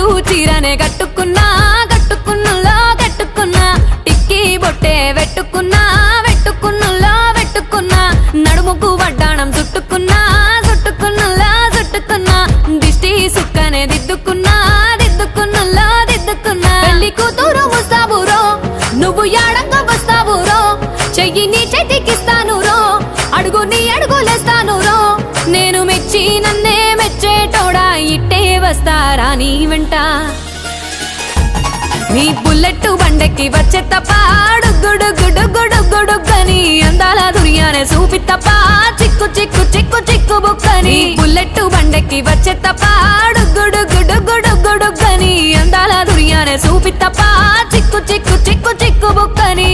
పట్టు చీరనే కట్టుకున్నా కట్టుకున్నులో కట్టుకున్నా టిక్కీ బొట్టే వెట్టుకున్నా వెట్టుకున్నులో వెట్టుకున్నా నడుముకు వడ్డాణం చుట్టుకున్నా చుట్టుకున్నులో చుట్టుకున్నా దిష్టి సుక్కనే దిద్దుకున్నా దిద్దుకున్నులో దిద్దుకున్నా పెళ్లి కూతురు ముస్తాబురో నువ్వు యాడంగా వస్తావురో చెయ్యి నీ చేతికిస్తాను రో అడుగు నీ అడుగులేస్తాను రో నేను మెచ్చి నన్నే మెచ్చేటోడా ఇట్టే వస్తారా నీ వెంట నీ బుల్లెట్ బండెక్కి వచ్చే తప్ప గుడుగుడుగుడుగుడుగుడుగని అందాల దుర్యానే చూపి తప్ప చిక్కు చిక్కు చిక్కు చిక్కు బుక్కని బుల్లెట్ బండెక్కి వచ్చే తప్ప గుడుగుడుగుడుగుడుగని అందాల దుర్యానే చూపి తప్ప చిక్కు చిక్కు చిక్కు చిక్కు బుక్కని